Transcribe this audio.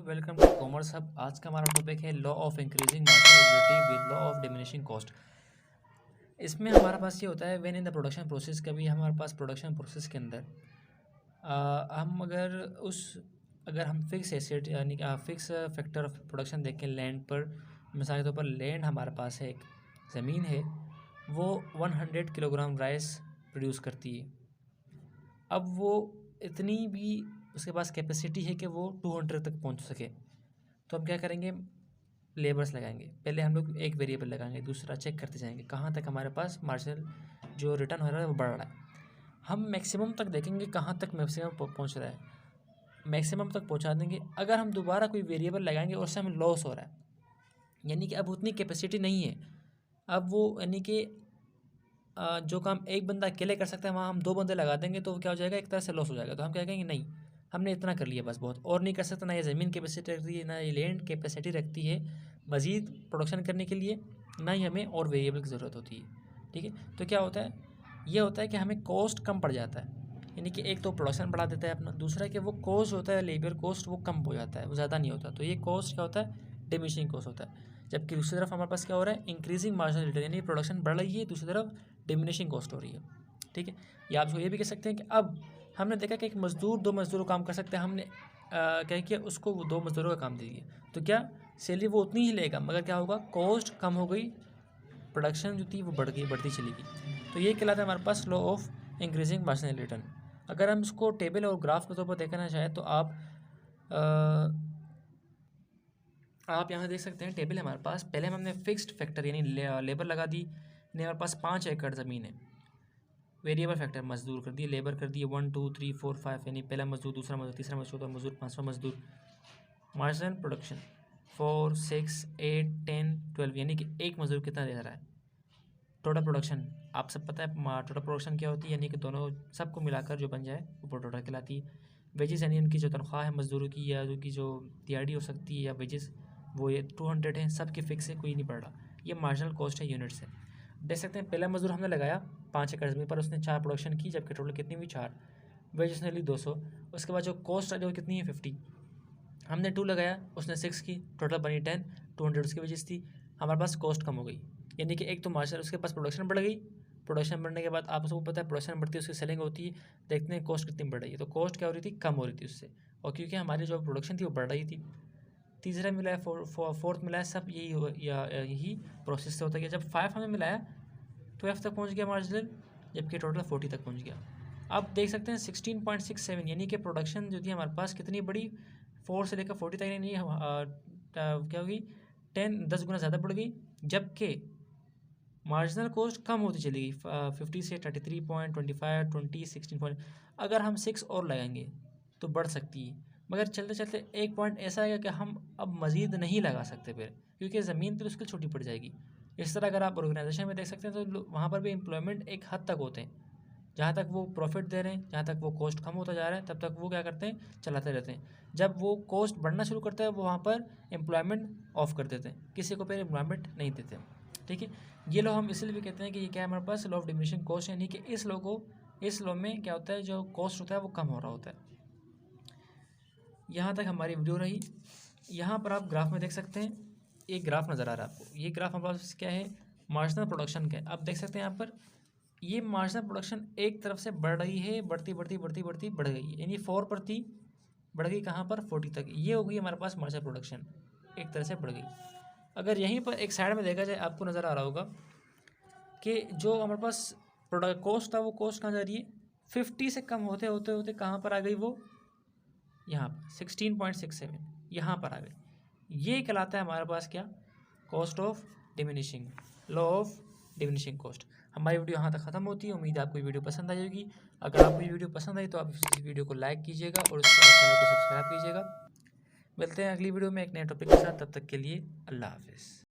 Welcome to commerce hub. आज का हमारा टॉपिक है law of increasing marginality with law of diminishing cost. इसमें हमारे पास ये होता है when in the production process, कभी हमारे पास प्रोडक्शन प्रोसेस के अंदर हम अगर हम फिक्स एसेट यानी कि फिक्स फैक्टर ऑफ प्रोडक्शन देखें लैंड पर, मिसाल के तौर पर लैंड हमारे पास है, एक ज़मीन है, वो 100 किलोग्राम राइस प्रोड्यूस करती है। अब वो इतनी भी उसके पास कैपेसिटी है कि वो 200 तक पहुंच सके, तो हम क्या करेंगे, लेबर्स लगाएंगे। पहले हम लोग एक वेरिएबल लगाएंगे, दूसरा चेक करते जाएंगे कहाँ तक हमारे पास मार्जिनल जो रिटर्न हो रहा है वो बढ़ रहा है। हम मैक्सिमम तक देखेंगे कहाँ तक मैक्सिमम पहुँच रहा है, मैक्सिमम तक पहुँचा देंगे। अगर हम दोबारा कोई वेरिएबल लगाएंगे और उससे हमें लॉस हो रहा है, यानी कि अब उतनी कैपेसिटी नहीं है, अब वो यानी कि जो काम एक बंदा अकेले कर सकता है वहाँ हम 2 बंदे लगा देंगे, तो क्या हो जाएगा, एक तरह से लॉस हो जाएगा। तो हम क्या कहेंगे, नहीं हमने इतना कर लिया बस, बहुत और नहीं कर सकता। ना ये ज़मीन कैपेसिटी रखती है, ना ये लैंड कैपेसिटी रखती है मज़ीद प्रोडक्शन करने के लिए, ना ही हमें और वेरिएबल की ज़रूरत होती है। ठीक है, तो क्या होता है, ये होता है कि हमें कॉस्ट कम पड़ जाता है, यानी कि एक तो प्रोडक्शन बढ़ा देता है अपना, दूसरा कि वो कॉस्ट होता है लेबर कॉस्ट वो कम हो जाता है, वो ज़्यादा नहीं होता। तो ये कॉस्ट क्या होता है, डिमिनिशिंग कॉस्ट होता है। जबकि दूसरी तरफ हमारे पास क्या हो रहा है, इंक्रीजिंग मार्जिनल रिटर्न, यानी प्रोडक्शन बढ़ रही है, दूसरी तरफ डिमिनिशिंग कॉस्ट हो रही है। ठीक है, या आप ये भी कह सकते हैं कि अब हमने देखा कि एक मज़दूर 2 मज़दूरों काम कर सकते हैं, हमने क्या किया, उसको 2 मज़दूरों का काम दे दिया, तो क्या सैलरी वो उतनी ही लेगा, मगर क्या होगा, कॉस्ट कम हो गई, प्रोडक्शन जो थी वो बढ़ गई, बढ़ती चली गई। तो ये कहलाता है हमारे पास law of increasing marginal return. अगर हम इसको टेबल और ग्राफ के तौर पर देखना चाहें तो आप यहाँ देख सकते हैं, टेबल है हमारे पास। पहले हमने फिक्स्ड फैक्टर यानी लेबर लगा दी, यानी हमारे पास 5 एकड़ ज़मीन है। वेरिएबल फैक्टर मजदूर कर दिए, लेबर कर दिए 1 2 3 4 5, यानी पहला मजदूर, दूसरा मजदूर, तीसरा मजदूर, चौथा मजदूर, पाँचवा मजदूर। मार्जिनल प्रोडक्शन 4 6 8 10 12, यानी कि एक मजदूर कितना दे रहा है। टोटल प्रोडक्शन आप सब पता है, टोटल प्रोडक्शन क्या होती है, यानी कि दोनों सबको मिलाकर जो बन जाए वो टोटल कहलाती है। वेजेस यानी उनकी जो तनख्वाह है मजदूरों की, या उनकी जो दिहाड़ी हो सकती है या वेजेस, वो ये 200 है, सबके फिक्स है, कोई नहीं बढ़ रहा। ये मार्जिनल कॉस्ट है यूनिट से। देख सकते हैं, पहला मजदूर हमने लगाया 5 एकड़ ज़मीन पर, उसने 4 प्रोडक्शन की, जबकि टोटल कितनी हुई 4। वेजेस ने ली 200। उसके बाद जो कॉस्ट है वो कितनी है 50। हमने 2 लगाया, उसने 6 की, टोटल बनी 10, 200 उसकी वजह थी, हमारे पास कॉस्ट कम हो गई। यानी कि एक तो मार्जिनल, उसके पास प्रोडक्शन बढ़ गई, प्रोडक्शन बढ़ने के बाद आप सबको पता है प्रोडक्शन बढ़ती है उसकी सेलिंग होती है, देखते हैं कॉस्ट कितनी बढ़ रही है। तो कॉस्ट क्या हो रही थी, कम हो रही थी उससे, और क्योंकि हमारी जो प्रोडक्शन थी वो बढ़ रही थी। तीसरा मिला है, फोर्थ मिला है, सब यही प्रोसेस से होता है। जब 5 हमें मिलाया तो F तक पहुँच गया मार्जिनल, जबकि टोटल 40 तक पहुँच गया। अब देख सकते हैं 16.67, यानी कि प्रोडक्शन जो थी हमारे पास कितनी बड़ी, 4 से लेकर 40 तक, यानी क्या होगी, 10 गुना ज़्यादा बढ़ गई। जबकि मार्जिनल कॉस्ट कम होती चली गई, 50 से 33.25 20 16 अगर हम 6 और लगाएंगे तो बढ़ सकती है, मगर चलते चलते एक पॉइंट ऐसा आएगा कि हम अब मज़ीद नहीं लगा सकते फिर, क्योंकि ज़मीन पर उसकी छोटी पड़ जाएगी। इस तरह अगर आप ऑर्गेनाइजेशन में देख सकते हैं तो वहाँ पर भी एम्प्लॉयमेंट एक हद तक होते हैं, जहाँ तक वो प्रॉफिट दे रहे हैं, जहाँ तक वो कॉस्ट कम होता जा रहा है, तब तक वो क्या करते हैं, चलाते रहते हैं। जब वो कॉस्ट बढ़ना शुरू करता है वो वहाँ पर एम्प्लॉयमेंट ऑफ कर देते हैं, किसी को फिर एम्प्लॉयमेंट नहीं देते। ठीक है, ये लॉ हम इसलिए भी कहते हैं कि ये क्या है हमारे पास, लॉ ऑफ डिमिनिशिंग कॉस्ट, यानी कि इस लॉ में क्या होता है, जो कॉस्ट होता है वो कम हो रहा होता है। यहाँ तक हमारी वीडियो रही। यहाँ पर आप ग्राफ में देख सकते हैं, एक ग्राफ नज़र आ रहा है आपको, ये ग्राफ हमारे पास क्या है, मार्जिनल प्रोडक्शन का है। आप देख सकते हैं यहाँ पर ये मार्जिनल प्रोडक्शन एक तरफ से बढ़ रही है, बढ़ती बढ़ती बढ़ती बढ़ती बढ़ गई है, यानी 4 प्रति बढ़ गई, कहाँ पर 40 तक। ये हो गई हमारे पास मार्जिनल प्रोडक्शन, एक तरह से बढ़ गई। अगर यहीं पर एक साइड में देखा जाए, आपको नज़र आ रहा होगा कि जो हमारे पास प्रोडक्ट कॉस्ट था वो कॉस्ट कहाँ जा रही है, 50 से कम होते होते होते कहाँ पर आ गई, वो यहाँ पर 16.67 यहाँ पर आ गई। ये कहलाता है हमारे पास क्या, cost of diminishing, law of diminishing cost. हमारी वीडियो यहाँ तक ख़त्म होती है। उम्मीद है आपको ये वीडियो पसंद आ जाएगी। अगर आपको ये वीडियो पसंद आई तो आप इस वीडियो को लाइक कीजिएगा और इस चैनल को सब्सक्राइब कीजिएगा। मिलते हैं अगली वीडियो में एक नए टॉपिक के साथ, तब तक के लिए अल्लाह हाफिज़।